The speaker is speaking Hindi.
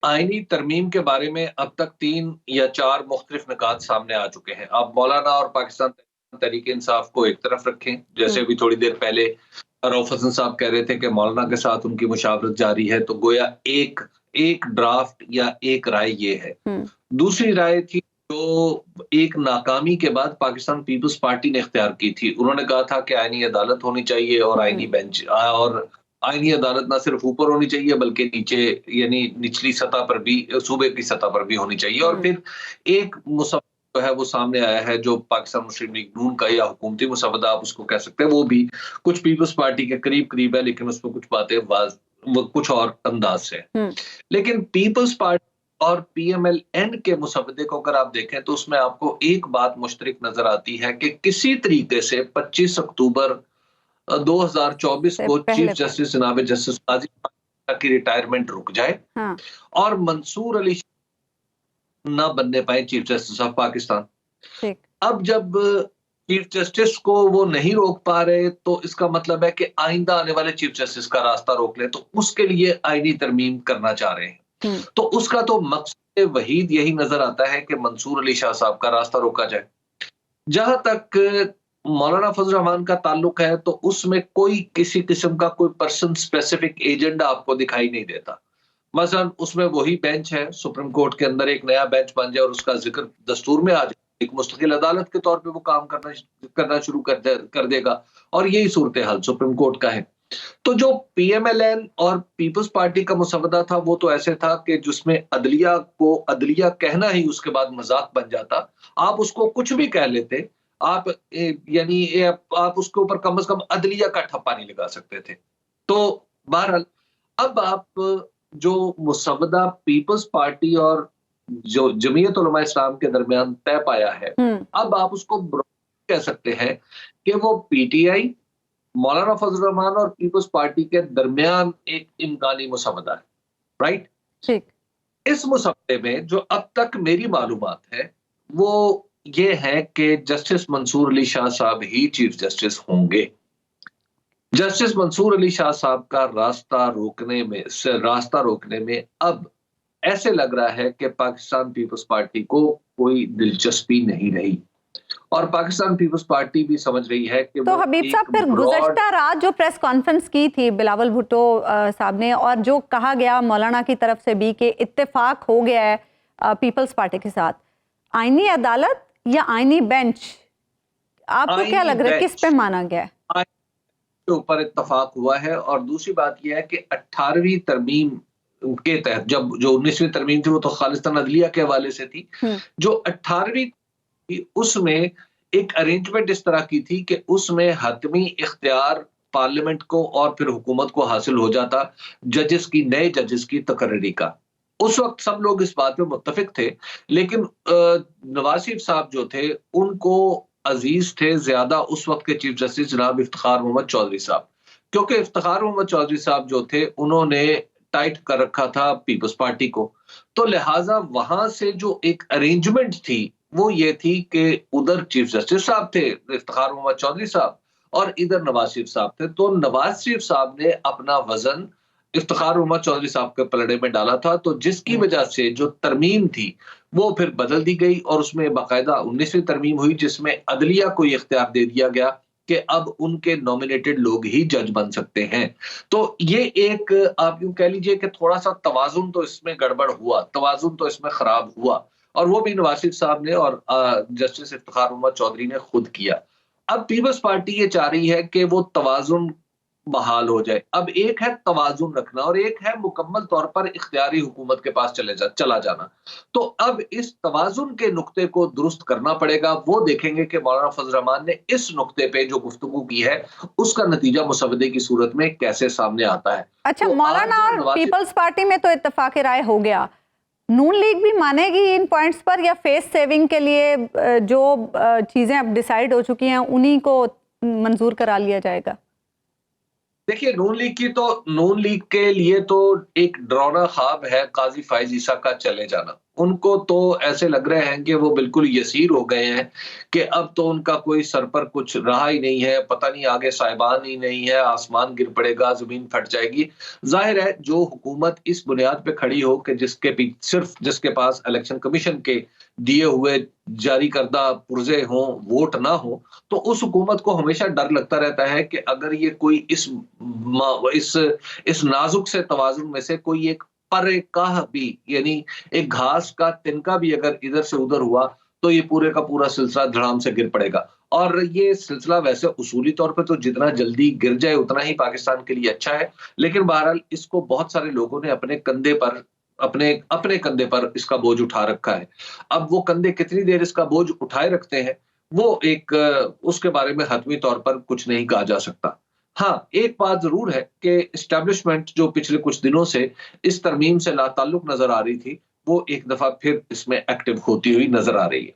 आईनी तरमीम के बारे में अब तक 3 या 4 मुख्तलिफ निकात सामने आ चुके हैं। आप मौलाना और पाकिस्तान तहरीक-ए-इंसाफ को एक तरफ रखें, जैसे हुँ। अभी थोड़ी देर पहले रऊफ हसन साहब कह रहे थे कि मौलाना के साथ उनकी मुशावरत जारी है, तो गोया एक एक ड्राफ्ट या एक राय ये है। हुँ। दूसरी राय थी जो एक नाकामी के बाद पाकिस्तान पीपल्स पार्टी ने इख्तियार की थी। उन्होंने कहा था कि आईनी अदालत होनी चाहिए और आईनी हुँ। बेंच और आईनी अदालत ना सिर्फ ऊपर होनी चाहिए बल्कि नीचे यानी निचली सतह पर भी सूबे की सतह पर भी होनी चाहिए और हुँ। फिर एक मुसव्वदा जो है वो सामने आया है जो पाकिस्तान मुस्लिम लीग नून का या हुकूमती मुसव्वदा आप उसको कह सकते हैं, वो भी कुछ पीपल्स पार्टी के करीब-करीब है लेकिन उसमें कुछ बातें वो कुछ और अंदाज से है। हुँ। लेकिन पीपल्स पार्टी और पीएमएल-एन के मुसव्वदे को अगर आप देखें तो उसमें आपको एक बात मुश्तरक नज़र आती है कि किसी तरीके से 25 अक्टूबर 2024 से को चीफ पहले तक। जस्टिस जनाब जस्टिस काज़ी की रिटायरमेंट रुक जाए हाँ। और मंसूर अली ना बनने पाए चीफ जस्टिस ऑफ पाकिस्तान। ठीक। अब जब चीफ जस्टिस को वो नहीं रोक पा रहे तो इसका मतलब है कि आइंदा आने वाले चीफ जस्टिस का रास्ता रोक लें, तो उसके लिए आईनी तरमीम करना चाह रहे हैं। हुँ। तो उसका तो मकसद वहीद यही नजर आता है कि मंसूर अली शाह साहब का रास्ता रोका जाए। जहां तक मौलाना फजल रहमान का ताल्लुक है तो उसमें कोई किसी किस्म का कोई पर्सन स्पेसिफिक एजेंडा आपको दिखाई नहीं देता। मसलन उसमें वही बेंच है, सुप्रीम कोर्ट के अंदर एक नया बेंच बन जाए और उसका जिक्र दस्तूर में आ जाए, एक मुस्तकिल अदालत के तौर पे वो काम करना शुरू कर देगा और यही सूरत हाल सुप्रीम कोर्ट का है। तो जो पीएमएलएन और पीपल्स पार्टी का मुसव्वदा था वो तो ऐसे था कि जिसमें अदलिया को अदलिया कहना ही उसके बाद मजाक बन जाता। आप उसको कुछ भी कह लेते, आप यानी आप उसके ऊपर कम से कम अदलिया का ठप्पा नहीं लगा सकते थे। तो बहरहाल अब आप जो मुसव्वदा पीपल्स पार्टी और जो जमीयत उलमा इस्लाम के दरमियान तय पाया है, हुँ। अब आप उसको कह सकते हैं कि वो पीटीआई, मौलाना फजल रहमान और पीपल्स पार्टी के दरमियान एक इम्कानी मुसव्वदा है, राइट? ठीक। इस मुसव्वदे में जो अब तक मेरी मालूमात है, वो ये है कि जस्टिस मंसूर अली शाह साहब ही चीफ जस्टिस होंगे। जस्टिस मंसूर अली शाह साहब का रास्ता रोकने में अब ऐसे लग रहा है कि पाकिस्तान पीपल्स पार्टी को कोई दिलचस्पी नहीं रही और पाकिस्तान पीपल्स पार्टी भी समझ रही है कि तो वो हबीब साहब एक फिर ब्रॉड गुज़श्ता रात जो प्रेस कॉन्फ्रेंस की थी बिलावल भुट्टो साहब ने और जो कहा गया मौलाना की तरफ से भी कि इत्तेफाक हो गया है पीपल्स पार्टी के साथ, आईनी अदालत या आईनी बेंच, आपको क्या लग रहा है किस पे माना गया है? के ऊपर इत्तफाक हुआ है और दूसरी बात यह है कि 18वीं तरमीम के तहत जब जो 19वीं तरमीम थी वो तो खालिस्तान अदलिया के हवाले से थी। हुँ। जो 18वीं थी उसमें एक अरेंजमेंट इस तरह की थी कि उसमें हतमी इख्तियार पार्लियामेंट को और फिर हुकूमत को हासिल हो जाता नए जजेस की तकर्री का। उस वक्त सब लोग इस बात पे मुत्तफिक थे लेकिन नवाज शरीफ साहब जो थे उनको अजीज थे ज्यादा उस वक्त के चीफ जस्टिस जनाब इफ्तिखार मोहम्मद चौधरी साहब, क्योंकि इफ्तिखार मोहम्मद चौधरी साहब जो थे उन्होंने टाइट कर रखा था पीपल्स पार्टी को, तो लिहाजा वहां से जो एक अरेंजमेंट थी वो ये थी कि उधर चीफ जस्टिस साहब थे इफ्तिखार मोहम्मद चौधरी साहब और इधर नवाज शरीफ साहब थे, तो नवाज शरीफ साहब ने अपना वजन इफ्तिखार मोहम्मद चौधरी साहब के पलड़े में डाला था, तो जिसकी वजह से जो तरमीम थी वो फिर बदल दी गई और उसमें बाकायदा 19वीं तरमीम हुई जिसमें अदलिया को ये इख्तियार दे दिया गया कि अब उनके नॉमिनेटेड लोग ही जज बन सकते हैं। तो ये एक आप यूं कह लीजिए कि थोड़ा सा तवाजुन तो इसमें गड़बड़ हुआ, तवाजुन तो इसमें खराब हुआ और वो भी नवाज शरीफ साहब ने और जस्टिस इफ्तिखार मोहम्मद चौधरी ने खुद किया। अब पीपल्स पार्टी ये चाह रही है कि वो तवाजुन बहाल हो जाए। अब एक है तवाज़ुन रखना और एक है मुकम्मल तौर पर इख्तियारी हुकूमत के पास चला जाना। तो अब इस तवाज़ुन के नुक्ते को दुरुस्त करना पड़ेगा। वो देखेंगे कि मौलाना फजल रहमान ने इस नुक्ते पे जो गुफ्तगू की है, उसका नतीजा मुसव्वदे की सूरत में कैसे सामने आता है। अच्छा, तो मौलाना और पीपल्स पार्टी में तो इत्तेफाक राय हो गया, नून लीग भी मानेगी इन पॉइंट्स पर या फेस सेविंग के लिए जो चीजें अब डिसाइड हो चुकी हैं उन्हीं को मंजूर करा लिया जाएगा? देखिए, नून लीग के लिए तो एक डरावना ख्वाब है काजी फाइज ईसा का चले जाना। उनको तो ऐसे लग रहे हैं कि वो बिल्कुल यसीर हो गए हैं कि अब तो उनका कोई सर पर कुछ रहा ही नहीं है, पता नहीं आगे साहिबान ही नहीं है, आसमान गिर पड़ेगा, ज़मीन फट जाएगी। ज़ाहिर है जो हुकूमत इस बुनियाद पे खड़ी हो कि सिर्फ़ जिसके पास इलेक्शन कमीशन के दिए हुए जारी करदा पुर्ज़े हों, वोट ना हो, तो उस हुकूमत को हमेशा डर लगता रहता है कि अगर ये कोई इस नाज़ुक से तवाज़ुन में से कोई एक पर-ए-काह भी यानी एक घास का तिनका भी अगर इधर से उधर हुआ, तो ये पूरे का पूरा सिलसिला धड़ाम से गिर पड़ेगा। और ये सिलसिला वैसे उसूली तौर पे तो जितना जल्दी गिर जाए उतना ही पाकिस्तान के लिए अच्छा है। लेकिन बहरहाल इसको बहुत सारे लोगों ने अपने अपने कंधे पर इसका बोझ उठा रखा है। अब वो कंधे कितनी देर इसका बोझ उठाए रखते हैं, वो उसके बारे में हतमी तौर पर कुछ नहीं कहा जा सकता। हाँ, एक बात ज़रूर है कि एस्टेब्लिशमेंट जो पिछले कुछ दिनों से इस तरमीम से लाताल्लुक नज़र आ रही थी, वो एक दफ़ा फिर इसमें एक्टिव होती हुई नज़र आ रही है।